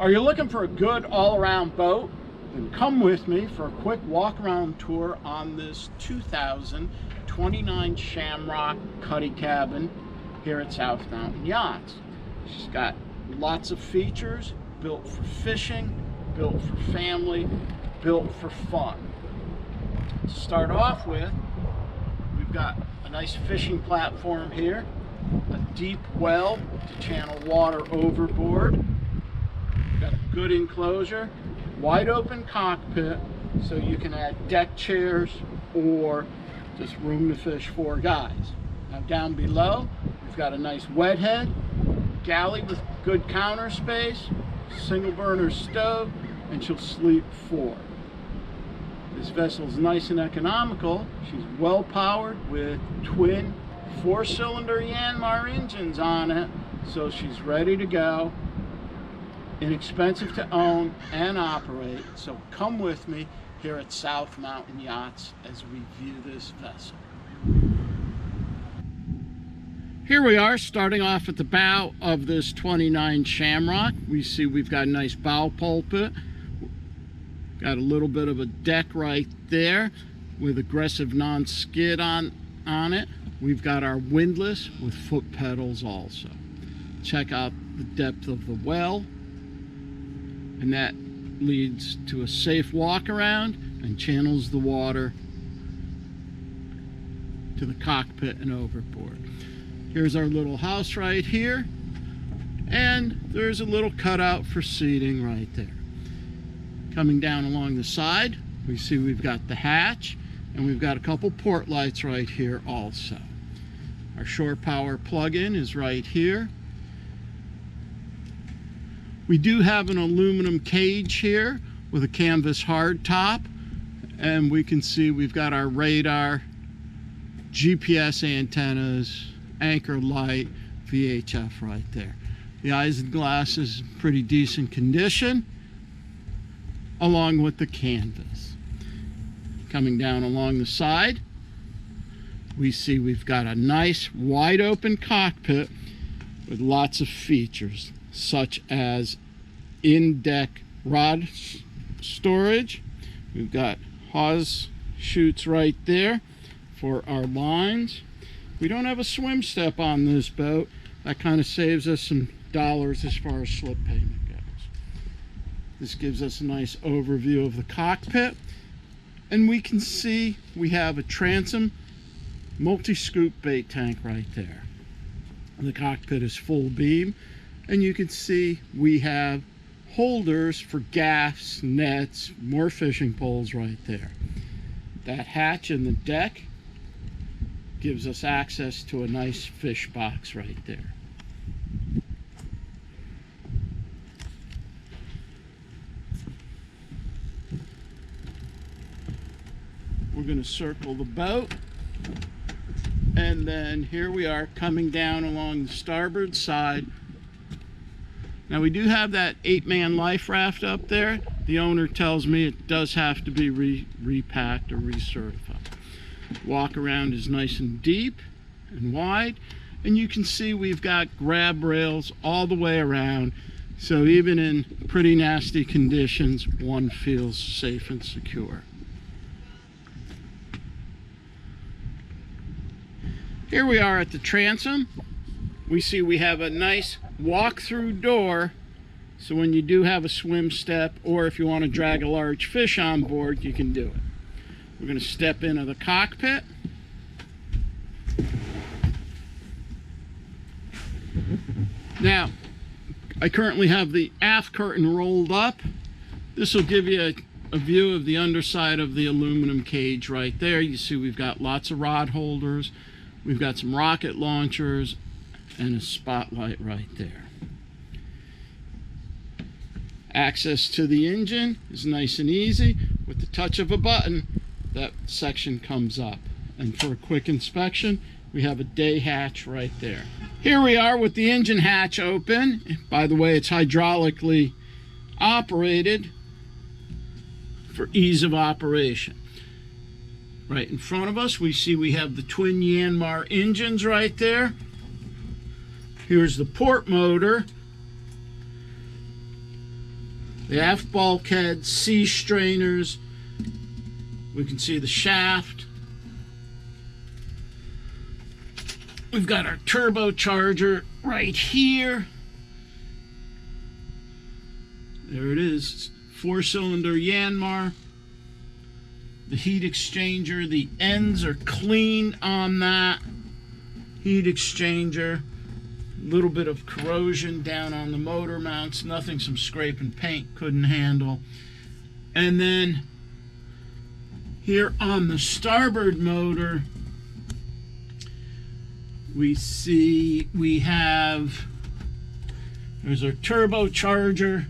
Are you looking for a good all-around boat? Then come with me for a quick walk-around tour on this 2029 Shamrock Cuddy Cabin here at South Mountain Yachts. She's got lots of features, built for fishing, built for family, built for fun. To start off with, we've got a nice fishing platform here, a deep well to channel water overboard. Got a good enclosure, wide open cockpit, so you can add deck chairs or just room to fish 4 guys. Now down below, we've got a nice wet head, galley with good counter space, single burner stove, and she'll sleep 4. This vessel is nice and economical. She's well powered with twin 4-cylinder Yanmar engines on it, so she's ready to go. Inexpensive to own and operate, so come with me here at South Mountain Yachts as we view this vessel. Here we are, starting off at the bow of this 29 Shamrock. We see we've got a nice bow pulpit, got a little bit of a deck right there with aggressive non-skid on it. We've got our windlass with foot pedals also. Check out the depth of the well, and that leads to a safe walk around and channels the water to the cockpit and overboard. Here's our little house right here, and there's a little cutout for seating right there. Coming down along the side, we see we've got the hatch, and we've got a couple port lights right here also. Our shore power plug-in is right here. We do have an aluminum cage here with a canvas hard top, and we can see we've got our radar, GPS antennas, anchor light, VHF right there. The eyes and glass is in pretty decent condition, along with the canvas. Coming down along the side, we see we've got a nice wide open cockpit with lots of features, such as in-deck rod storage. We've got hawse chutes right there for our lines. We don't have a swim step on this boat. That kind of saves us some dollars as far as slip payment goes. This gives us a nice overview of the cockpit, and we can see we have a transom multi-scoop bait tank right there. The cockpit is full beam, and you can see we have holders for gaffs, nets, more fishing poles right there. That hatch in the deck gives us access to a nice fish box right there. We're going to circle the boat, and then here we are coming down along the starboard side. Now we do have that 8-man life raft up there. The owner tells me it does have to be repacked or recertified. Walk around is nice and deep and wide, and you can see we've got grab rails all the way around, so even in pretty nasty conditions, one feels safe and secure. Here we are at the transom. We see we have a nice walk-through door, so when you do have a swim step, or if you want to drag a large fish on board, you can do it. We're going to step into the cockpit. Now, I currently have the aft curtain rolled up. This will give you a view of the underside of the aluminum cage right there. You see we've got lots of rod holders. We've got some rocket launchers and a spotlight right there. Access to the engine is nice and easy. With the touch of a button, that section comes up. And for a quick inspection, we have a day hatch right there. Here we are with the engine hatch open. By the way, it's hydraulically operated for ease of operation. Right in front of us, we see we have the twin Yanmar engines right there. Here's the port motor. The aft bulkhead, sea strainers. We can see the shaft. We've got our turbocharger right here. There it is. 4-cylinder Yanmar. The heat exchanger, the ends are clean on that heat exchanger. A little bit of corrosion down on the motor mounts. Nothing some scrape and paint couldn't handle. And then here on the starboard motor, we see we have, there's our turbocharger.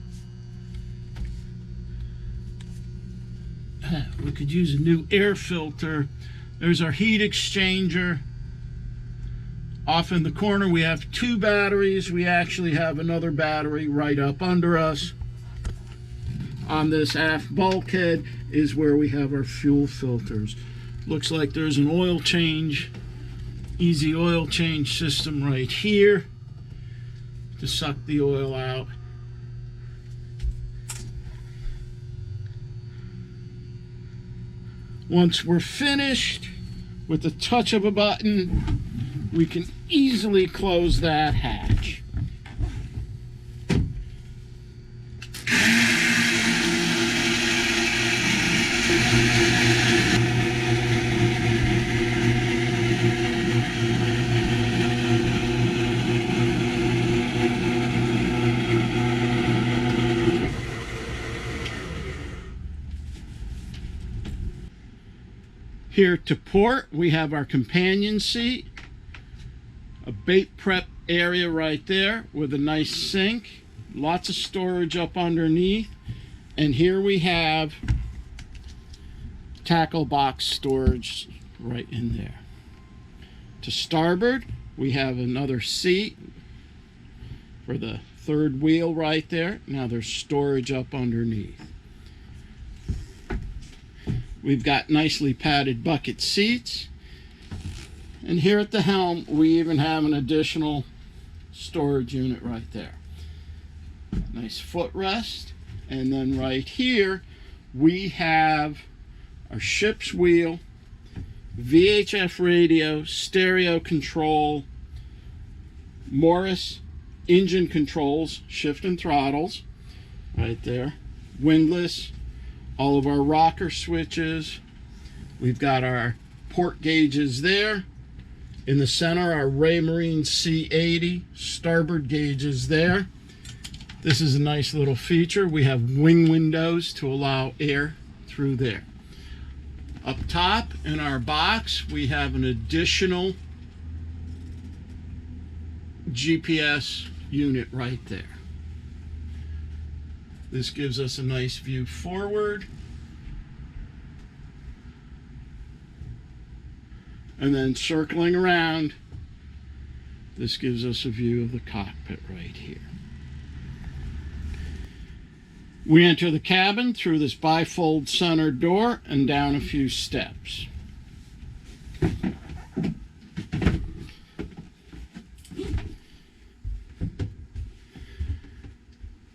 We could use a new air filter. There's our heat exchanger. Off in the corner we have 2 batteries. We actually have another battery right up under us. On this aft bulkhead is where we have our fuel filters. Looks like there's an oil change, easy oil change system right here to suck the oil out. Once we're finished, with the touch of a button, we can easily close that hatch. Here to port, we have our companion seat, a bait prep area right there with a nice sink, lots of storage up underneath, and here we have tackle box storage right in there. To starboard, we have another seat for the third wheel right there. Now there's storage up underneath. We've got nicely padded bucket seats. And here at the helm, we even have an additional storage unit right there. Nice footrest. And then right here, we have our ship's wheel, VHF radio, stereo control, Morris engine controls, shift and throttles, right there, windlass, all of our rocker switches. We've got our port gauges there. In the center, our Raymarine C80 starboard gauges there. This is a nice little feature. We have wing windows to allow air through there. Up top in our box, we have an additional GPS unit right there. This gives us a nice view forward. And then circling around, this gives us a view of the cockpit right here. We enter the cabin through this bifold center door and down a few steps.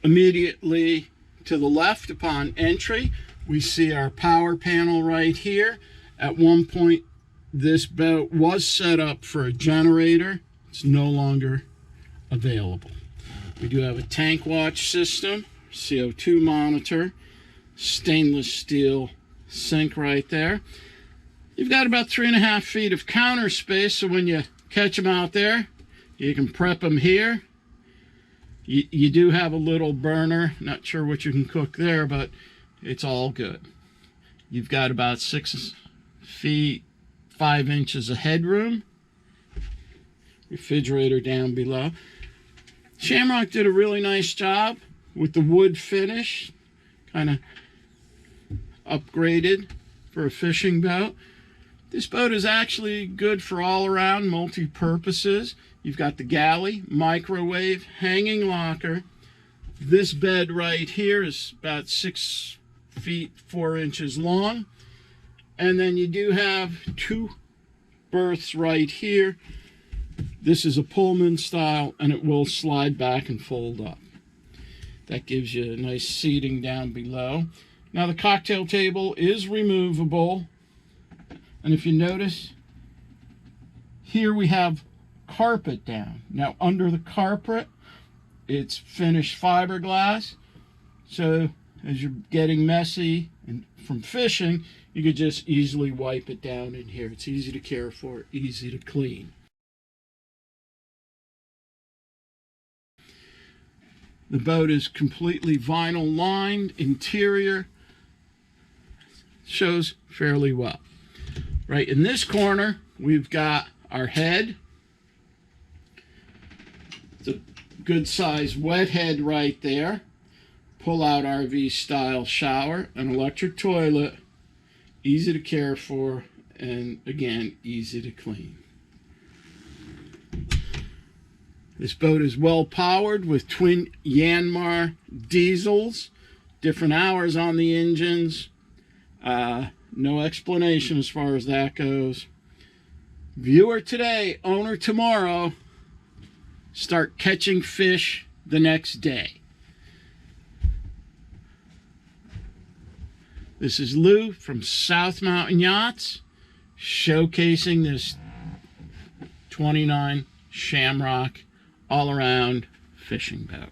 Immediately to the left upon entry, we see our power panel right here. At one point, this boat was set up for a generator. It's no longer available. We do have a tank watch system, CO2 monitor, stainless steel sink right there. You've got about 3.5 feet of counter space, so when you catch them out there, you can prep them here. You do have a little burner. Not sure what you can cook there, but it's all good. You've got about 6 feet 5 inches of headroom. Refrigerator down below. Shamrock did a really nice job with the wood finish. Kind of upgraded for a fishing boat. This boat is actually good for all-around multi-purposes. You've got the galley, microwave, hanging locker. This bed right here is about 6 feet 4 inches long. And then you do have 2 berths right here. This is a Pullman style, and it will slide back and fold up. That gives you a nice seating down below. Now the cocktail table is removable. And if you notice, here we have carpet down. Now under the carpet, it's finished fiberglass. So as you're getting messy and from fishing, you could just easily wipe it down in here. It's easy to care for, easy to clean. The boat is completely vinyl lined. Interior shows fairly well. Right in this corner, we've got our head. It's a good size wet head right there. Pull out RV style shower, an electric toilet, easy to care for, and again, easy to clean. This boat is well powered with twin Yanmar diesels, different hours on the engines. No explanation as far as that goes. Viewer today, owner tomorrow. Start catching fish the next day. This is Lou from South Mountain Yachts, showcasing this 29 Shamrock all-around fishing boat.